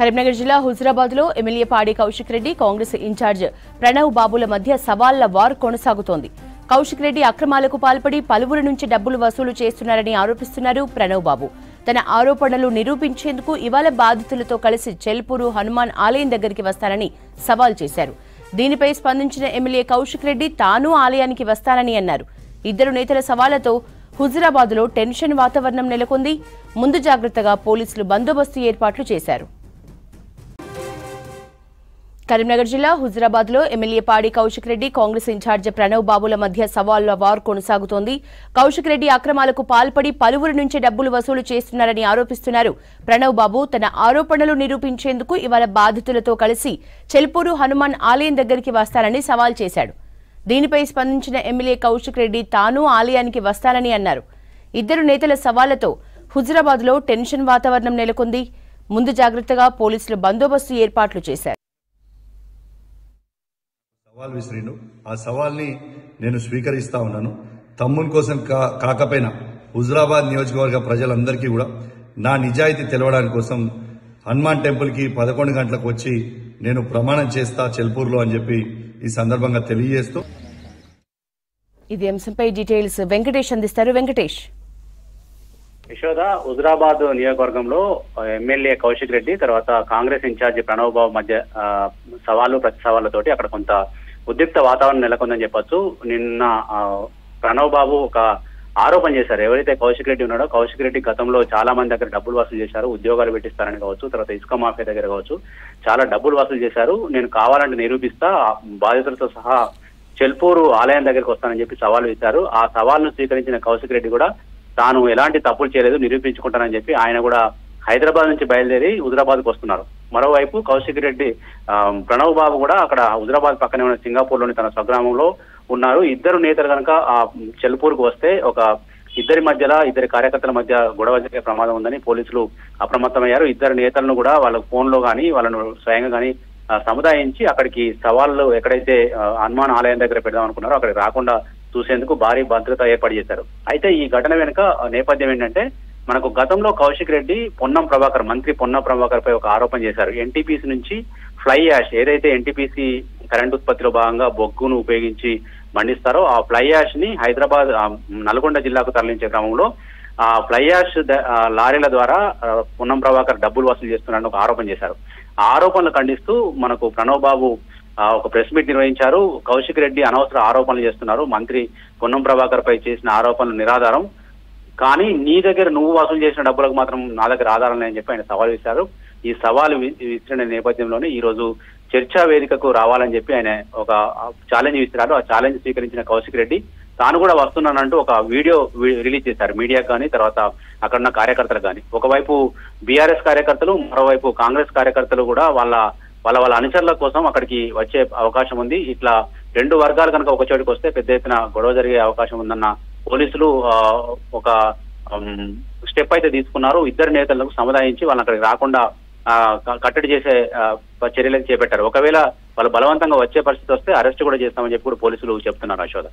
కరీంనగర్ జిల్లా హుజురాబాద్ లో ఎమ్మెల్యే పాడి కౌశిక్ రెడ్డి కాంగ్రెస్ ఇన్ఛార్జ్ ప్రణవ్ బాబుల మధ్య సవాళ్ల వార్ కొనసాగుతోంది. కౌశిక్ రెడ్డి అక్రమాలకు పాల్పడి పలువురి నుంచి డబ్బులు వసూలు చేస్తున్నారని ఆరోపిస్తున్నారు ప్రణవ్ బాబు. తన ఆరోపణలు నిరూపించేందుకు ఇవాళ బాధితులతో కలిసి చెల్పూరు హనుమాన్ ఆలయం దగ్గరికి వస్తానని సవాల్ చేశారు. దీనిపై స్పందించిన ఎమ్మెల్యే కౌశిక్ రెడ్డి తాను ఆలయానికి వస్తానని అన్నారు. ఇద్దరు నేతల సవాళ్లతో హుజురాబాద్ లో టెన్షన్ వాతావరణం నెలకొంది. ముందు జాగ్రత్తగా పోలీసులు బందోబస్తు ఏర్పాట్లు చేశారు. కరీంనగర్ జిల్లా హుజురాబాద్ లో ఎమ్మెల్యే పాడి కౌశిక్ రెడ్డి కాంగ్రెస్ ఇన్ఛార్జ్ ప్రణవ్ బాబుల మధ్య సవాళ్ల వార్ కొనసాగుతోంది. కౌశిక్ రెడ్డి అక్రమాలకు పాల్పడి పలువురి నుంచి డబ్బులు వసూలు చేస్తున్నారని ఆరోపిస్తున్నారు. ప్రణవ్ బాబు తన ఆరోపణలు నిరూపించేందుకు ఇవాళ బాధితులతో కలిసి చెల్పూరు హనుమాన్ ఆలయం దగ్గరికి వస్తానని సవాల్ చేశాడు. దీనిపై స్పందించిన ఎమ్మెల్యే కౌశిక్ రెడ్డి తాను ఆలయానికి వస్తానని అన్నారు. ఇద్దరు నేతల సవాళ్లతో హుజురాబాద్ లో టెన్షన్ వాతావరణం నెలకొంది. ముందు జాగ్రత్తగా పోలీసులు బందోబస్తు ఏర్పాట్లు చేశారు. సవాల్ విసిరిండు. ఆ సవాల్ని నేను స్వీకరిస్తా ఉన్నాను. తమ్ముని కోసం కాకపోయినా హుజురాబాద్ నియోజకవర్గ ప్రజలందరికీ కూడా నా నిజాయితీ తెలవడానికి కోసం హనుమాన్ టెంపుల్ కి 11 గంటలకు వచ్చి నేను ప్రమాణం చేస్తా చెల్పూర్లో అని చెప్పి ఈ సందర్భంగా తెలియజేస్తూ ఇది అంశంపై డీటెయిల్స్ వెంకటేష్ అందిస్తారు. వెంకటేష్. యశోద, హుజురాబాద్ నియోజకవర్గంలో ఎమ్మెల్యే కౌశిక్ రెడ్డి తర్వాత కాంగ్రెస్ ఇన్ఛార్జి ప్రణవ్ బాబు మధ్య సవాళ్లు ప్రతి సవాళ్లతోటి అక్కడ కొంత ఉద్రిక్త వాతావరణం నెలకొందని చెప్పొచ్చు. నిన్న ప్రణవ్ బాబు ఒక ఆరోపణ చేశారు. ఎవరైతే కౌశిక్ రెడ్డి ఉన్నాడో కౌశిక్ రెడ్డి గతంలో చాలా మంది దగ్గర డబ్బులు వసూలు చేశారు. ఉద్యోగాలు పెట్టిస్తారని కావచ్చు, తర్వాత ఇసుక మాఫియా దగ్గర కావచ్చు, చాలా డబ్బులు వసూలు చేశారు. నేను కావాలంటే నిరూపిస్తా, బాధితులతో సహా చెల్పూరు ఆలయం దగ్గరికి వస్తానని చెప్పి సవాల్ ఇచ్చారు. ఆ సవాల్ను స్వీకరించిన కౌశిక్ రెడ్డి కూడా తాను ఎలాంటి తప్పులు చేయలేదు, నిరూపించుకుంటానని చెప్పి ఆయన కూడా హైదరాబాద్ నుంచి బయలుదేరి హుజురాబాద్కు వస్తున్నారు. మరోవైపు కౌశిక్ రెడ్డి ప్రణవ్ బాబు కూడా అక్కడ హుజురాబాద్ పక్కనే ఉన్న సింగపూర్లోని తన స్వగ్రామంలో ఉన్నారు. ఇద్దరు నేతలు కనుక ఆ చెల్పూర్కు వస్తే ఇద్దరి కార్యకర్తల మధ్య గొడవ జరిగే ప్రమాదం ఉందని పోలీసులు అప్రమత్తమయ్యారు. ఇద్దరు నేతలను కూడా వాళ్ళ ఫోన్లో కానీ వాళ్ళను స్వయంగా కానీ సముదాయించి అక్కడికి సవాళ్ళు ఎక్కడైతే హనుమాన్ ఆలయం దగ్గర పెడదాం అనుకున్నారో అక్కడికి రాకుండా చూసేందుకు భారీ భద్రత ఏర్పాటు చేశారు. అయితే ఈ ఘటన వెనుక నేపథ్యం ఏంటంటే, మనకు గతంలో కౌశిక్ రెడ్డి మంత్రి పొన్నం ప్రభాకర్ పై ఒక ఆరోపణ చేశారు. ఎన్టీపీసీ నుంచి ఫ్లై యాష్, ఏదైతే ఎన్టీపీసీ కరెంట్ ఉత్పత్తిలో భాగంగా బొగ్గును ఉపయోగించి మండిస్తారో ఆ ఫ్లై యాష్ ని హైదరాబాద్ నల్గొండ జిల్లాకు తరలించే క్రమంలో ఆ ఫ్లై యాష్ లారీల ద్వారా పొన్నం ప్రభాకర్ డబ్బులు వసూలు చేస్తున్నారని ఒక ఆరోపణ చేశారు. ఆ ఆరోపణలు ఖండిస్తూ మనకు ప్రణవ్ బాబు ఒక ప్రెస్ మీట్ నిర్వహించారు. కౌశిక్ రెడ్డి అనవసర ఆరోపణలు చేస్తున్నారు, మంత్రి పొన్నం ప్రభాకర్ పై చేసిన ఆరోపణలు నిరాధారం, కానీ నీ దగ్గర నువ్వు వసూలు చేసిన డబ్బులకు మాత్రం నా దగ్గర ఆధారం లేదని చెప్పి ఆయన సవాల్ విసిరారు. ఈ సవాల్ విసిరిన నేపథ్యంలోనే ఈ రోజు చర్చా వేదికకు రావాలని చెప్పి ఆయన ఒక ఛాలెంజ్ విసిరారు. ఆ ఛాలెంజ్ స్వీకరించిన కౌశిక్ రెడ్డి తాను కూడా వస్తున్నానంటూ ఒక వీడియో రిలీజ్ చేశారు మీడియా కానీ, తర్వాత అక్కడున్న కార్యకర్తలు కానీ. ఒకవైపు బీఆర్ఎస్ కార్యకర్తలు, మరోవైపు కాంగ్రెస్ కార్యకర్తలు కూడా వాళ్ళ అనుచరుల కోసం అక్కడికి వచ్చే అవకాశం ఉంది. ఇట్లా రెండు వర్గాలు కనుక ఒక చోటికి వస్తే పెద్ద ఎత్తున గొడవ జరిగే అవకాశం ఉందన్న పోలీసులు ఒక స్టెప్ అయితే తీసుకున్నారు. ఇద్దరు నేతలకు సముదాయించి వాళ్ళని అక్కడికి రాకుండా కట్టడి చేసే చర్యలను చేపట్టారు. ఒకవేళ వాళ్ళు బలవంతంగా వచ్చే పరిస్థితి వస్తే అరెస్ట్ కూడా చేస్తామని చెప్పి కూడా పోలీసులు చెప్తున్నారు. యశోద.